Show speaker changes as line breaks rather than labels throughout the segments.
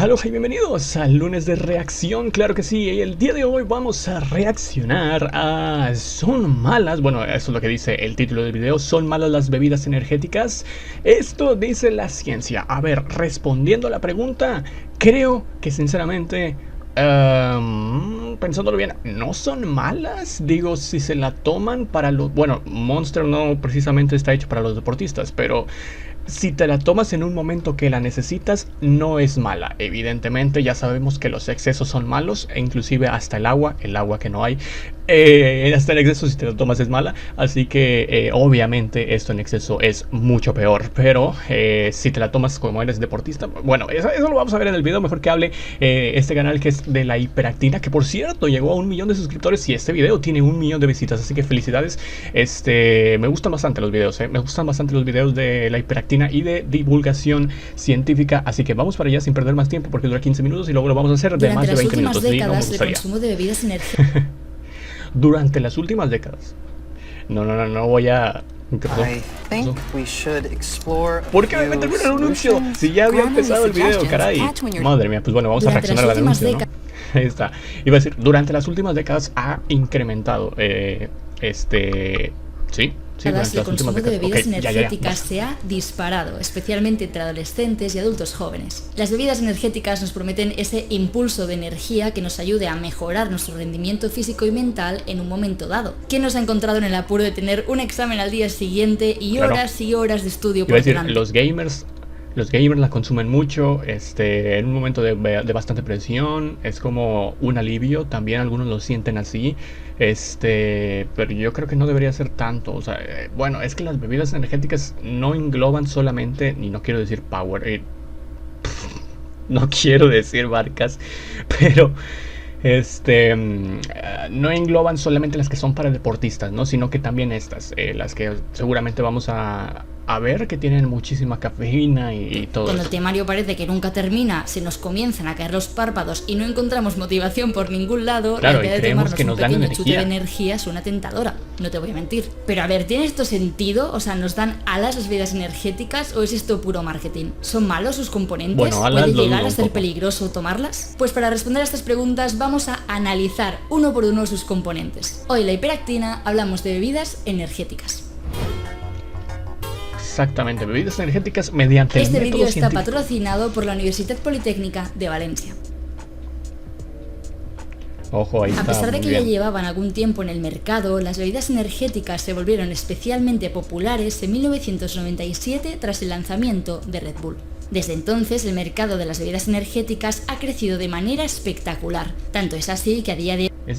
Hola y bienvenidos al lunes de reacción, claro que sí, y el día de hoy vamos a reaccionar a ¿son malas? Bueno, eso es lo que dice el título del video, ¿son malas las bebidas energéticas? Esto dice la ciencia. A ver, respondiendo a la pregunta, creo que sinceramente, pensándolo bien, no son malas. Digo, si se la toman para los... Bueno, Monster no precisamente está hecho para los deportistas, pero... si te la tomas en un momento que la necesitas, no es mala. Evidentemente ya sabemos que los excesos son malos, e inclusive hasta el agua que no hay, hasta el exceso si te lo tomas es mala. Así que obviamente esto en exceso es mucho peor. Pero si te la tomas como eres deportista, bueno, eso lo vamos a ver en el video. Mejor que hable este canal que es de la hiperactina, que por cierto llegó a 1 millón de suscriptores y este video tiene 1 millón de visitas. Así que felicidades. Me gustan bastante los videos, me gustan bastante los videos de la hiperactina y de divulgación científica, así que vamos para allá sin perder más tiempo porque dura 15 minutos y luego lo vamos a hacer de más de 20 minutos.
Durante las últimas décadas, el consumo de bebidas energéticas.
Durante las últimas décadas. No voy a... ¿Por qué me termina el anuncio? Si ya había empezado el video, caray. Madre mía, pues bueno, vamos a reaccionar al anuncio, ¿no? Ahí está. Iba a decir, durante las últimas décadas ha incrementado sí. Sí,
el consumo de bebidas energéticas se ha disparado, especialmente entre adolescentes y adultos jóvenes. Las bebidas energéticas nos prometen ese impulso de energía que nos ayude a mejorar nuestro rendimiento físico y mental en un momento dado. ¿Quién nos ha encontrado en el apuro de tener un examen al día siguiente y horas y horas de estudio por delante?
Los gamers la consumen mucho, en un momento de bastante presión, es como un alivio, también algunos lo sienten así, pero yo creo que no debería ser tanto, o sea, bueno, es que las bebidas energéticas no engloban solamente, y no quiero decir Powerade, no quiero decir marcas, pero... no engloban solamente las que son para deportistas, ¿no? Sino que también estas, las que seguramente vamos a ver, que tienen muchísima cafeína y todo.
Cuando el temario parece que nunca termina, se nos comienzan a caer los párpados y no encontramos motivación por ningún lado,
claro,
la idea de tomarnos
que nos
un pequeño chute de energía suena tentadora, no te voy a mentir. Pero a ver, ¿tiene esto sentido? O sea, ¿nos dan alas las bebidas energéticas o es esto puro marketing? ¿Son malos sus componentes?
Bueno,
¿Puede llegar a ser peligroso tomarlas? Pues para responder a estas preguntas vamos a analizar uno por uno sus componentes. Hoy en la hiperactina hablamos de bebidas energéticas.
Exactamente, bebidas energéticas mediante
este vídeo está patrocinado por la Universidad Politécnica de Valencia.
Ojo, ahí está.
A pesar de que ya llevaban algún tiempo en el mercado, las bebidas energéticas se volvieron especialmente populares en 1997 tras el lanzamiento de Red Bull. Desde entonces, el mercado de las bebidas energéticas ha crecido de manera espectacular. Tanto es así que a día de hoy...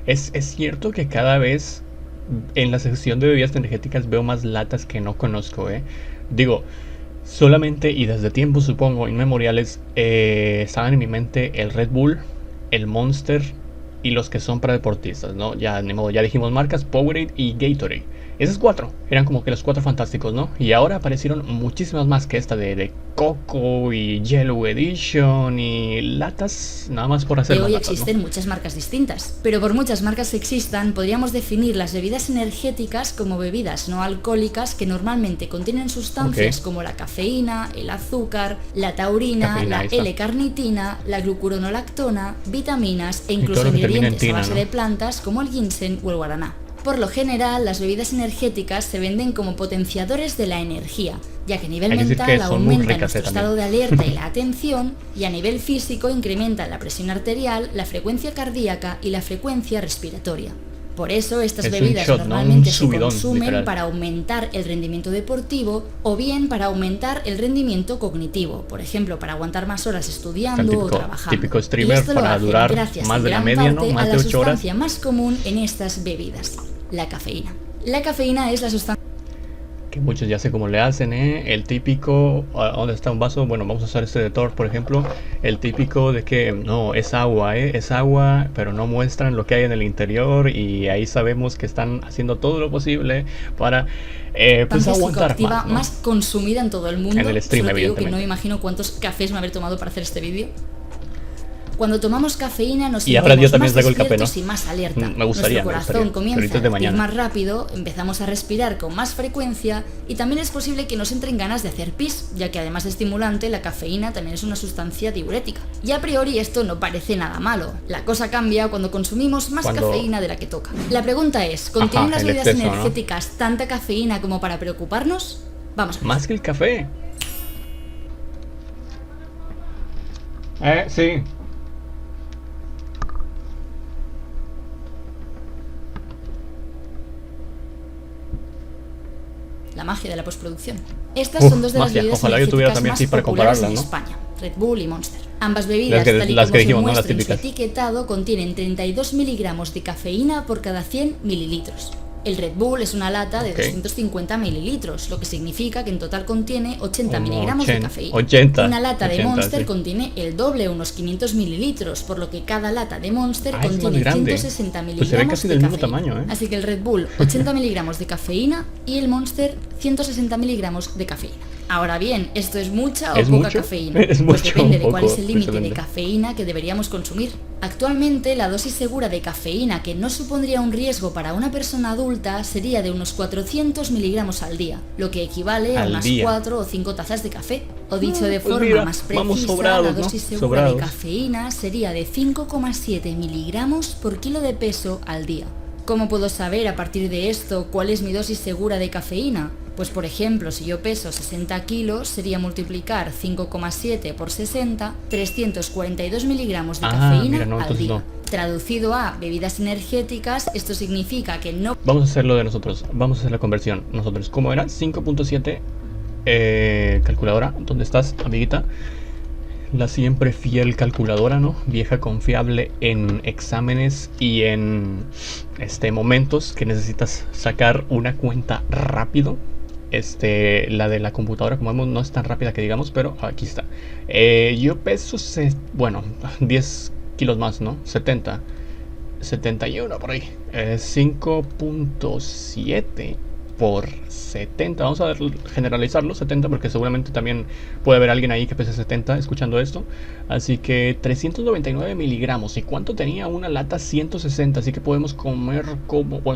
Es cierto que cada vez en la sección de bebidas energéticas veo más latas que no conozco, Digo, solamente y desde tiempos supongo inmemoriales estaban en mi mente el Red Bull, el Monster y los que son para deportistas, ¿no? Ya, ni modo, ya dijimos marcas, Powerade y Gatorade. Esos 4 eran como que los 4 fantásticos, ¿no? Y ahora aparecieron muchísimas más que esta de Coco y Yellow Edition y latas, nada más por hacer.
Hoy existen muchas marcas distintas, pero por muchas marcas que existan, podríamos definir las bebidas energéticas como bebidas no alcohólicas que normalmente contienen sustancias como la cafeína, el azúcar, la taurina, la L-carnitina, la glucuronolactona, vitaminas e incluso ingredientes a base de plantas como el ginseng o el guaraná. Por lo general, las bebidas energéticas se venden como potenciadores de la energía, ya que a nivel mental aumentan nuestro estado de alerta y la atención, y a nivel físico incrementan la presión arterial, la frecuencia cardíaca y la frecuencia respiratoria. Por eso estas bebidas normalmente se consumen para aumentar el rendimiento deportivo o bien para aumentar el rendimiento cognitivo, por ejemplo, para aguantar más horas estudiando o trabajando.
Típico streamer para durar más de la media, ¿no? Más de 8 horas.
La sustancia más común en estas bebidas, la cafeína. La cafeína es la sustancia
que muchos ya sé cómo le hacen, el típico, ¿dónde está un vaso? Bueno, vamos a usar este de Thor, por ejemplo, el típico de que no, es agua, pero no muestran lo que hay en el interior y ahí sabemos que están haciendo todo lo posible para pues aguantar
más consumida en todo el mundo.
En el stream,
solo te digo
evidentemente.
que no me imagino cuántos cafés me habré tomado para hacer este vídeo. Cuando tomamos cafeína nos
y ahora yo
sentimos
también
más
saco el café, ¿no?
despiertos y más alerta.
Me gustaría,
Nuestro corazón comienza a
de
latir más rápido, empezamos a respirar con más frecuencia y también es posible que nos entren ganas de hacer pis, ya que además de estimulante, la cafeína también es una sustancia diurética. Y a priori esto no parece nada malo. La cosa cambia cuando consumimos más cafeína de la que toca. La pregunta es, ¿contienen las bebidas energéticas tanta cafeína como para preocuparnos? Vamos a ver.
¿Más que el café? Sí.
La magia de la postproducción. Estas son dos de las bebidas energéticas más populares en España, Red Bull y Monster. Ambas bebidas, tal y como se muestra en su etiquetado, contienen 32 miligramos de cafeína por cada 100 mililitros. El Red Bull es una lata de 250 mililitros, lo que significa que en total contiene 80 miligramos de cafeína. Una lata de Monster contiene el doble, unos 500 mililitros, por lo que cada lata de Monster contiene 160 miligramos de cafeína.
Tamaño,
Así que el Red Bull, 80 miligramos de cafeína y el Monster, 160 miligramos de cafeína. Ahora bien, ¿esto es mucha o poca cafeína? Pues depende de cuál es el límite de cafeína que deberíamos consumir. Actualmente, la dosis segura de cafeína que no supondría un riesgo para una persona adulta sería de unos 400 miligramos al día, lo que equivale a unas 4 o 5 tazas de café. O dicho de forma más precisa, la dosis segura de cafeína sería de 5,7 miligramos por kilo de peso al día. ¿Cómo puedo saber a partir de esto cuál es mi dosis segura de cafeína? Pues por ejemplo, si yo peso 60 kilos, sería multiplicar 5,7 por 60, 342 miligramos de cafeína al día. Traducido a bebidas energéticas, esto significa que no...
Vamos a hacerlo de nosotros, vamos a hacer la conversión nosotros. ¿Cómo era? 5.7, calculadora, ¿dónde estás, amiguita? La siempre fiel calculadora, ¿no? Vieja, confiable en exámenes y en momentos que necesitas sacar una cuenta rápido. La de la computadora, como vemos, no es tan rápida que digamos, pero aquí está. Yo peso, 10 kilos más, ¿no? 71 por ahí. 5.7 por 70. Vamos a generalizarlo, 70, porque seguramente también puede haber alguien ahí que pese 70 escuchando esto. Así que 399 miligramos. ¿Y cuánto tenía una lata? 160. Así que podemos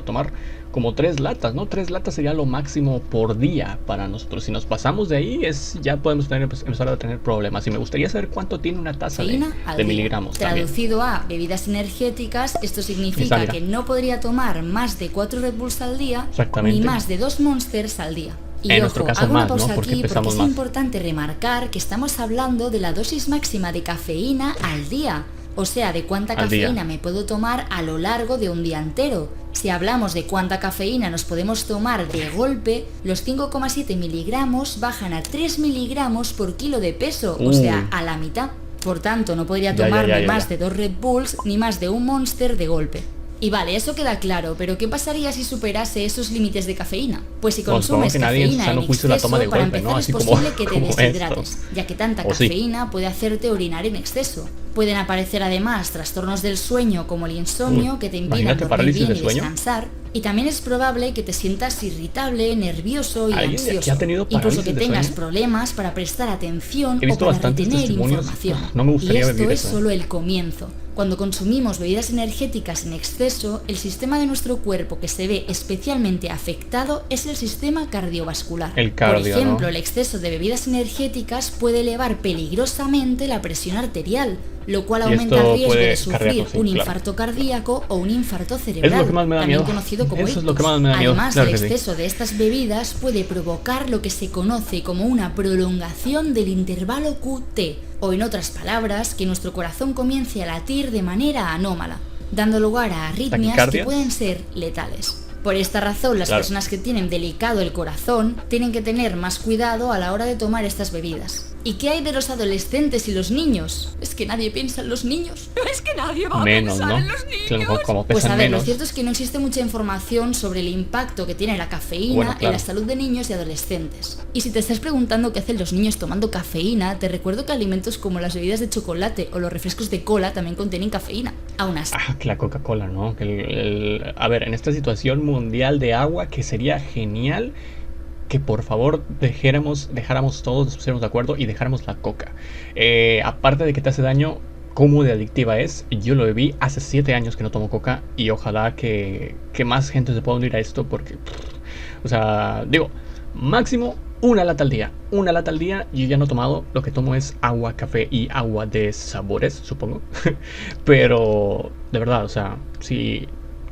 tomar como 3 latas, ¿no? 3 latas sería lo máximo por día para nosotros. Si nos pasamos de ahí, ya podemos empezar a tener problemas. Y me gustaría saber cuánto tiene una taza de miligramos.
Traducido a bebidas energéticas, esto significa que no podría tomar más de 4 Red Bulls al día, ni más de 2 Monsters al día. Y
en
ojo,
nuestro caso
hago una
más,
pausa
¿no?
aquí porque es importante remarcar que estamos hablando de la dosis máxima de cafeína al día. O sea, de cuánta cafeína me puedo tomar a lo largo de un día entero. Si hablamos de cuánta cafeína nos podemos tomar de golpe, los 5,7 miligramos bajan a 3 miligramos por kilo de peso, o sea, a la mitad. Por tanto, no podría tomarme más de 2 Red Bulls ni más de un Monster de golpe. Y vale, eso queda claro, pero ¿qué pasaría si superase esos límites de cafeína? Pues si consumes cafeína en exceso, para empezar es posible que te deshidrates, ya que tanta cafeína puede hacerte orinar en exceso. Pueden aparecer además trastornos del sueño como el insomnio que te impidan dormir bien y descansar. Y también es probable que te sientas irritable, nervioso y ansioso. Incluso que tengas problemas para prestar atención o para retener información. Y esto es solo el comienzo. Cuando consumimos bebidas energéticas en exceso, el sistema de nuestro cuerpo que se ve especialmente afectado es el sistema cardiovascular. Por ejemplo, el exceso de bebidas energéticas puede elevar peligrosamente la presión arterial, lo cual aumenta el riesgo de sufrir un infarto cardíaco o un infarto cerebral, también conocido como ictus. Además, el exceso de estas bebidas puede provocar lo que se conoce como una prolongación del intervalo QT, o en otras palabras, que nuestro corazón comience a latir de manera anómala, dando lugar a arritmias que pueden ser letales. Por esta razón, las personas que tienen delicado el corazón tienen que tener más cuidado a la hora de tomar estas bebidas. ¿Y qué hay de los adolescentes y los niños? ¿Es que nadie piensa en los niños?
¿Es que nadie va a pensar en los niños?
Pues a ver, lo cierto es que no existe mucha información sobre el impacto que tiene la cafeína en la salud de niños y adolescentes. Y si te estás preguntando qué hacen los niños tomando cafeína, te recuerdo que alimentos como las bebidas de chocolate o los refrescos de cola también contienen cafeína. Aún así.
Que la Coca-Cola, ¿no? A ver, en esta situación mundial de agua, que sería genial que por favor dejáramos todos, nos pusiéramos de acuerdo y dejáramos la coca. Aparte de que te hace daño, cómo de adictiva es. Yo lo bebí hace 7 años que no tomo coca y ojalá que más gente se pueda unir a esto porque, o sea, digo, máximo una lata al día. Una lata al día. Yo ya no he tomado. Lo que tomo es agua, café y agua de sabores, supongo. Pero, de verdad, o sea, si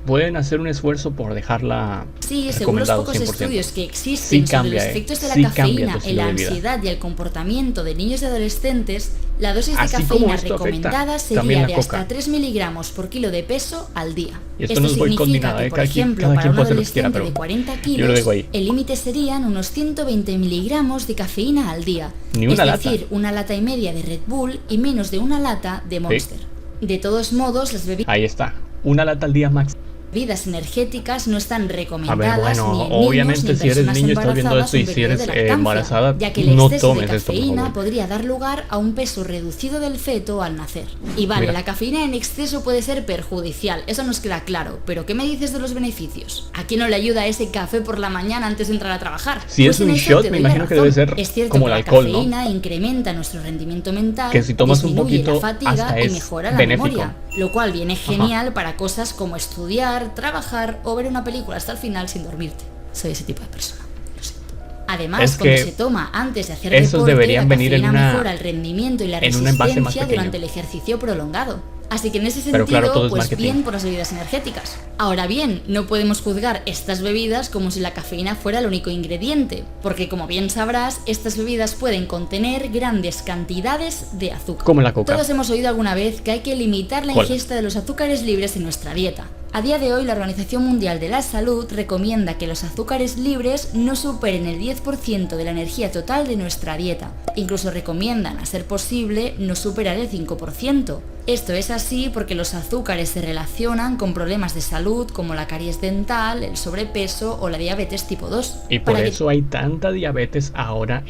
pueden hacer un esfuerzo por dejarla.
Sí, según los pocos
100%.
Estudios que existen sobre los efectos de la cafeína en la ansiedad y el comportamiento de niños y adolescentes, la dosis de cafeína recomendada sería de hasta 3 miligramos por kilo de peso al día.
Y esto no
significa que, por ejemplo, para un adolescente de 40 kilos, el límite serían unos 120 miligramos de cafeína al día.
Ni una
es decir, una lata y media de Red Bull y menos de una lata de Monster. Sí. De todos modos, las bebidas...
Ahí está, una lata al día máximo.
Bebidas energéticas no están recomendadas.
A ver, bueno,
ni en
obviamente
niños,
si eres niño y estás viendo esto y si eres embarazada,
ya que el
no
exceso
tomes
de
esto,
cafeína podría dar lugar a un peso reducido del feto al nacer. Y vale,
Mira,
la cafeína en exceso puede ser perjudicial, eso nos queda claro, pero ¿qué me dices de los beneficios? ¿A quién no le ayuda ese café por la mañana antes de entrar a trabajar?
Si
Pues
es un shot, me imagino que debe ser como el alcohol, ¿no?
La cafeína incrementa nuestro rendimiento mental,
que si tomas un poquito,
la fatiga
hasta
y mejora la
benéfico.
memoria, lo cual viene genial para cosas como estudiar, trabajar o ver una película hasta el final sin dormirte. Soy ese tipo de persona. Lo siento. Además, cuando se toma antes de hacer deporte, la cafeína mejora el rendimiento y la resistencia durante el ejercicio prolongado. Así que en ese sentido, claro, pues bien por las bebidas energéticas. Ahora bien, no podemos juzgar estas bebidas como si la cafeína fuera el único ingrediente, porque como bien sabrás, estas bebidas pueden contener grandes cantidades de azúcar.
Como la coca.
Todos hemos oído alguna vez que hay que limitar la ingesta de los azúcares libres en nuestra dieta. A día de hoy, la Organización Mundial de la Salud recomienda que los azúcares libres no superen el 10% de la energía total de nuestra dieta. Incluso recomiendan, a ser posible, no superar el 5%. Esto es así porque los azúcares se relacionan con problemas de salud como la caries dental, el sobrepeso o la diabetes tipo 2.
Y por eso hay tanta diabetes ahora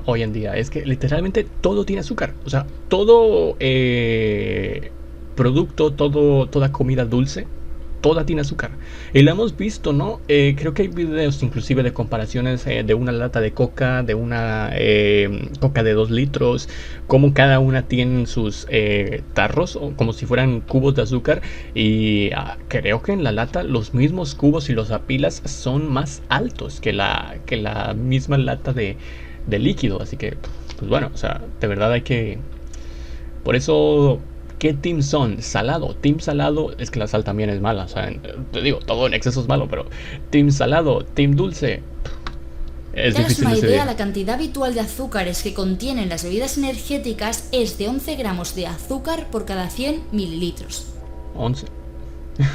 hoy en día. Es que literalmente todo tiene azúcar. O sea, todo producto, toda comida dulce, toda tiene azúcar. Y lo hemos visto, ¿no? Creo que hay videos inclusive de comparaciones de una lata de coca, de una coca de 2 litros, como cada una tiene sus tarros, o como si fueran cubos de azúcar. Y creo que en la lata los mismos cubos, y los apilas, son más altos que la misma lata de líquido. Así que, pues bueno, o sea, de verdad hay que... Por eso... ¿Qué team son? Salado. Team salado, es que la sal también es mala. O sea, te digo, todo en exceso es malo, pero team salado, team dulce, es difícil
una
decidir.
idea, la cantidad habitual de azúcares que contienen las bebidas energéticas es de 11 gramos de azúcar por cada 100 mililitros.
11.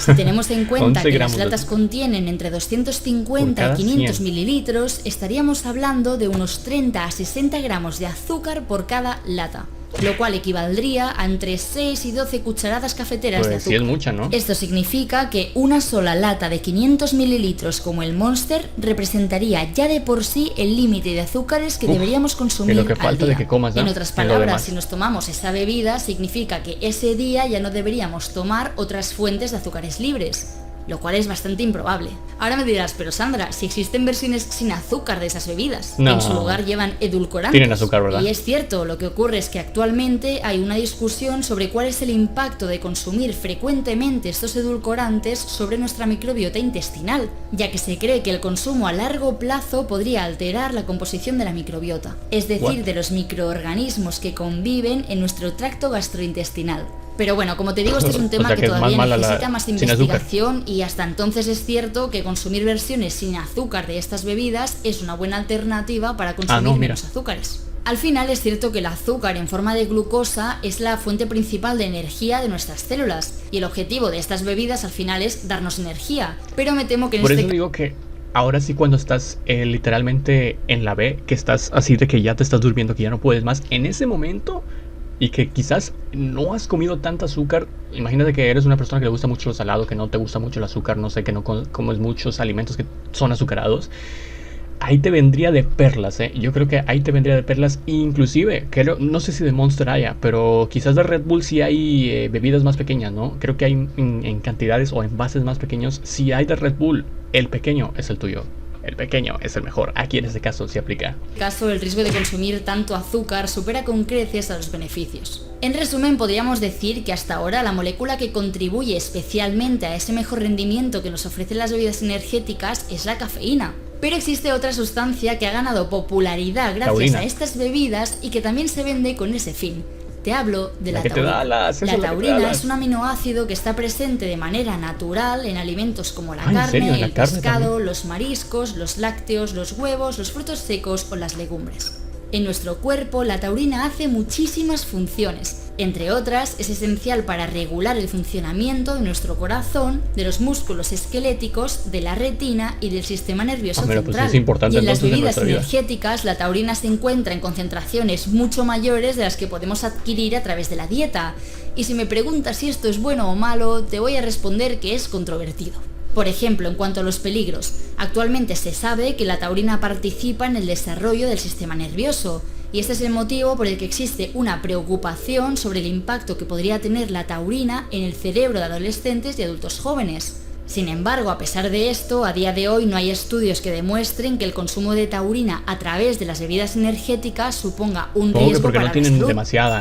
Si tenemos en cuenta que las latas contienen entre 250 y 500
100
mililitros, estaríamos hablando de unos 30 a 60 gramos de azúcar por cada lata, lo cual equivaldría a entre 6 y 12 cucharadas cafeteras de azúcar.
Sí, es mucha, ¿no?
Esto significa que una sola lata de 500 mililitros como el Monster representaría ya de por sí el límite de azúcares que deberíamos consumir
lo que falta
al día.
De que comas, ¿no?
En otras palabras, si nos tomamos esa bebida, significa que ese día ya no deberíamos tomar otras fuentes de azúcares libres, lo cual es bastante improbable. Ahora me dirás, pero Sandra, si existen versiones sin azúcar de esas bebidas,
no,
en su lugar llevan edulcorantes.
Tienen azúcar, ¿verdad?
Y es cierto, lo que ocurre es que actualmente hay una discusión sobre cuál es el impacto de consumir frecuentemente estos edulcorantes sobre nuestra microbiota intestinal, ya que se cree que el consumo a largo plazo podría alterar la composición de la microbiota, es decir, de los microorganismos que conviven en nuestro tracto gastrointestinal. Pero bueno, como te digo, este es un tema que todavía necesita más investigación, y hasta entonces es cierto que consumir versiones sin azúcar de estas bebidas es una buena alternativa para consumir menos azúcares. Al final es cierto que el azúcar en forma de glucosa es la fuente principal de energía de nuestras células, y el objetivo de estas bebidas al final es darnos energía, pero me temo que en
Por eso digo que ahora sí, cuando estás literalmente en la B, que estás así de que ya te estás durmiendo, que ya no puedes más, en ese momento... Y que quizás no has comido tanta azúcar. Imagínate que eres una persona que le gusta mucho lo salado, que no te gusta mucho el azúcar, no sé, que no comes muchos alimentos que son azucarados. Ahí te vendría de perlas, ¿eh? Yo creo que ahí te vendría de perlas. Inclusive, no sé si de Monster haya, pero quizás de Red Bull sí hay bebidas más pequeñas, ¿no? Creo que hay en cantidades o envases más pequeños. Si hay de Red Bull, el pequeño es el tuyo. el pequeño es el mejor. Aquí en este caso se aplica.
En este caso, el riesgo de consumir tanto azúcar supera con creces a los beneficios. En resumen, podríamos decir que hasta ahora la molécula que contribuye especialmente a ese mejor rendimiento que nos ofrecen las bebidas energéticas es la cafeína. Pero existe otra sustancia que ha ganado popularidad gracias
taurina.
A estas bebidas y que también se vende con ese fin. Te hablo de la
taurina.
La taurina es un aminoácido que está presente de manera natural en alimentos como la carne, el pescado, los mariscos, los lácteos, los huevos, los frutos secos o las legumbres. En nuestro cuerpo, la taurina hace muchísimas funciones. Entre otras, es esencial para regular el funcionamiento de nuestro corazón, de los músculos esqueléticos, de la retina y del sistema nervioso central.
Pues es importante,
y en las bebidas energéticas, la taurina se encuentra en concentraciones mucho mayores de las que podemos adquirir a través de la dieta. Y si me preguntas si esto es bueno o malo, te voy a responder que es controvertido. Por ejemplo, en cuanto a los peligros, actualmente se sabe que la taurina participa en el desarrollo del sistema nervioso, y este es el motivo por el que existe una preocupación sobre el impacto que podría tener la taurina en el cerebro de adolescentes y adultos jóvenes. Sin embargo, a pesar de esto, a día de hoy no hay estudios que demuestren que el consumo de taurina a través de las bebidas energéticas suponga un riesgo para la salud.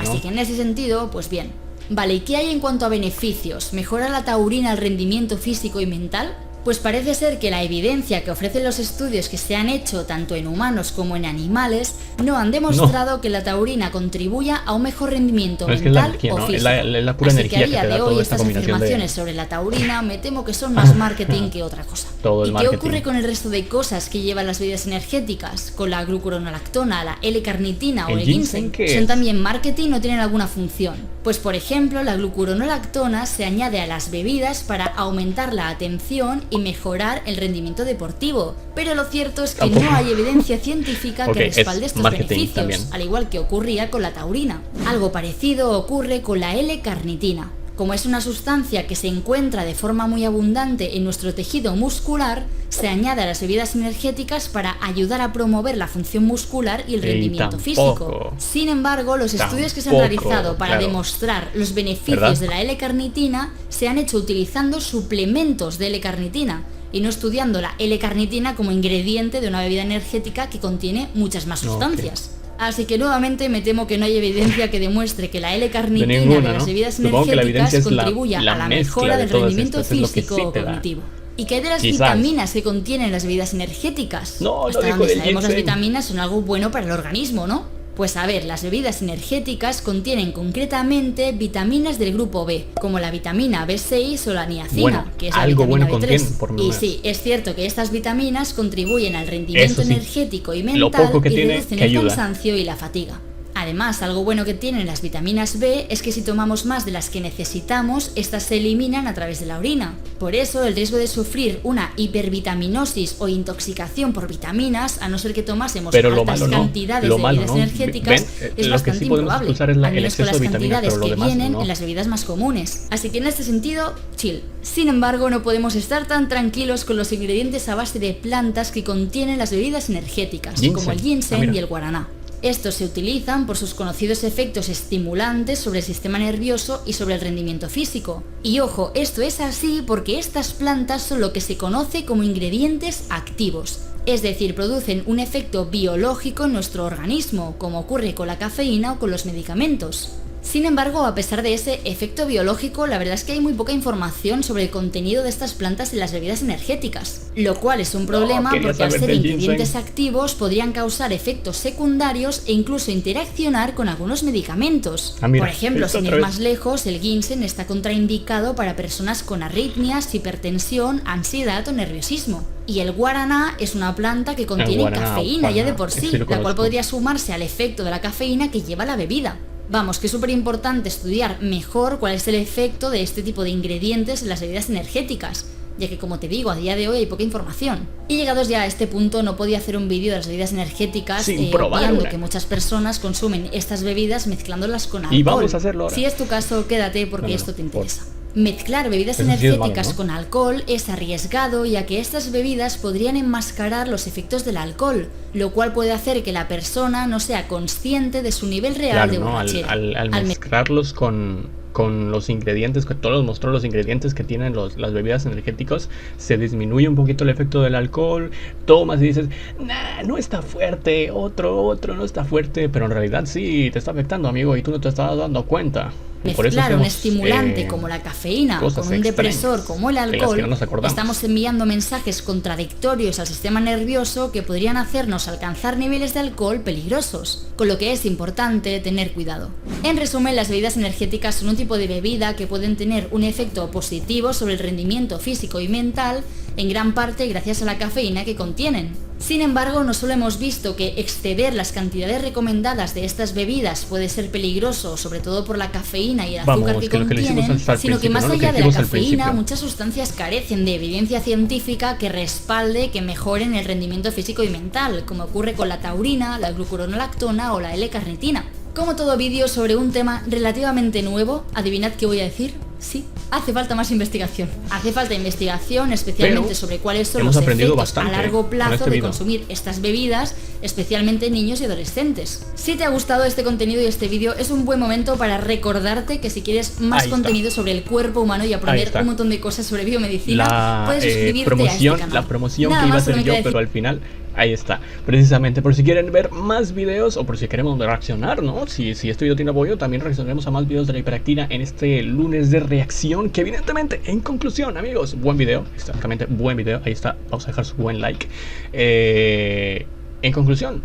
Así que en ese sentido, pues bien. Vale, ¿y qué hay en cuanto a beneficios? ¿Mejora la taurina el rendimiento físico y mental? Pues parece ser que la evidencia que ofrecen los estudios que se han hecho tanto en humanos como en animales no han demostrado que la taurina contribuya a un mejor rendimiento mental o físico.
Es la pura
Así
energía
que a día
que te da
de hoy
toda esta
estas
combinación
afirmaciones sobre la taurina me temo que son más marketing que otra cosa. ¿Y qué ocurre con el resto de cosas que llevan las bebidas energéticas? Con la glucuronolactona, la L-carnitina o el ginseng, ¿son también marketing o tienen alguna función? Pues por ejemplo, la glucuronolactona se añade a las bebidas para aumentar la atención y mejorar el rendimiento deportivo, pero lo cierto es que no hay evidencia científica que respalde estos beneficios, también. Al igual que ocurría con la taurina. Algo parecido ocurre con la L-carnitina. Como es una sustancia que se encuentra de forma muy abundante en nuestro tejido muscular, se añade a las bebidas energéticas para ayudar a promover la función muscular y el rendimiento físico. Sin embargo, los estudios que se han realizado para demostrar los beneficios de la L-carnitina se han hecho utilizando suplementos de L-carnitina y no estudiando la L-carnitina como ingrediente de una bebida energética que contiene muchas más sustancias. Así que nuevamente me temo que no hay evidencia que demuestre que la L-carnitina de las bebidas energéticas contribuya a la mejora del rendimiento físico o cognitivo. ¿Y qué hay de las vitaminas que contienen las bebidas energéticas? Hasta donde sabemos, las vitaminas son algo bueno para el organismo, ¿no? Pues a ver, las bebidas energéticas contienen concretamente vitaminas del grupo B, como la vitamina B6 o la niacina, que es la vitamina B3. Y sí, es cierto que estas vitaminas contribuyen al rendimiento energético y mental y reducen el cansancio y la fatiga. Además, algo bueno que tienen las vitaminas B es que si tomamos más de las que necesitamos, estas se eliminan a través de la orina. Por eso, el riesgo de sufrir una hipervitaminosis o intoxicación por vitaminas, a no ser que tomásemos altas cantidades de bebidas energéticas, es bastante improbable, al menos con las cantidades que vienen en las bebidas más comunes. Así que en este sentido, chill. Sin embargo, no podemos estar tan tranquilos con los ingredientes a base de plantas que contienen las bebidas energéticas, como el ginseng y el guaraná. Estos se utilizan por sus conocidos efectos estimulantes sobre el sistema nervioso y sobre el rendimiento físico. Y ojo, esto es así porque estas plantas son lo que se conoce como ingredientes activos. Es decir, producen un efecto biológico en nuestro organismo, como ocurre con la cafeína o con los medicamentos. Sin embargo, a pesar de ese efecto biológico, la verdad es que hay muy poca información sobre el contenido de estas plantas en las bebidas energéticas, lo cual es un problema porque al ser ingredientes activos podrían causar efectos secundarios e incluso interaccionar con algunos medicamentos. Por ejemplo, sin ir más lejos, el ginseng está contraindicado para personas con arritmias, hipertensión, ansiedad o nerviosismo. Y el guaraná es una planta que contiene cafeína ya de por sí, la cual podría sumarse al efecto de la cafeína que lleva la bebida. Vamos, que es súper importante estudiar mejor cuál es el efecto de este tipo de ingredientes en las bebidas energéticas, ya que como te digo, a día de hoy hay poca información. Y llegados ya a este punto no podía hacer un vídeo de las bebidas energéticas obviando que muchas personas consumen estas bebidas mezclándolas con alcohol.
Y vamos a hacerlo ahora.
Si es tu caso, quédate porque esto te interesa. Mezclar bebidas energéticas con alcohol es arriesgado, ya que estas bebidas podrían enmascarar los efectos del alcohol, lo cual puede hacer que la persona no sea consciente de su nivel real de borrachera.
Al mezclarlos con con los ingredientes, que todos mostró los ingredientes que tienen las bebidas energéticas, se disminuye un poquito el efecto del alcohol, tomas y dices, nah, no está fuerte, otro no está fuerte, pero en realidad sí te está afectando, amigo, y tú no te estás dando cuenta.
Mezclar un estimulante como la cafeína con un depresor como el alcohol, estamos enviando mensajes contradictorios al sistema nervioso que podrían hacernos alcanzar niveles de alcohol peligrosos, con lo que es importante tener cuidado. En resumen, las bebidas energéticas son un tipo de bebida que pueden tener un efecto positivo sobre el rendimiento físico y mental, en gran parte gracias a la cafeína que contienen. Sin embargo, no solo hemos visto que exceder las cantidades recomendadas de estas bebidas puede ser peligroso, sobre todo por la cafeína y el azúcar que contienen, sino que más allá de la cafeína, muchas sustancias carecen de evidencia científica que respalde que mejoren el rendimiento físico y mental, como ocurre con la taurina, la glucuronolactona o la L-carnitina. Como todo vídeo sobre un tema relativamente nuevo, ¿adivinad qué voy a decir? Sí, hace falta más investigación. Hace falta investigación especialmente sobre cuáles son los efectos a largo plazo de consumir estas bebidas, especialmente en niños y adolescentes. Si te ha gustado este contenido y este vídeo, es un buen momento para recordarte que si quieres más contenido sobre el cuerpo humano y aprender un montón de cosas sobre biomedicina, puedes suscribirte a este canal.
La promoción que iba a hacer yo, pero al final... Ahí está, precisamente por si quieren ver más videos o por si queremos reaccionar, ¿no? Si este video tiene apoyo, también reaccionaremos a más videos de la hiperactina en este lunes de reacción. Que evidentemente, en conclusión, amigos, buen video, exactamente, buen video. Ahí está, vamos a dejar su buen like. En conclusión,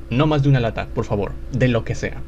no más de una lata, por favor, de lo que sea.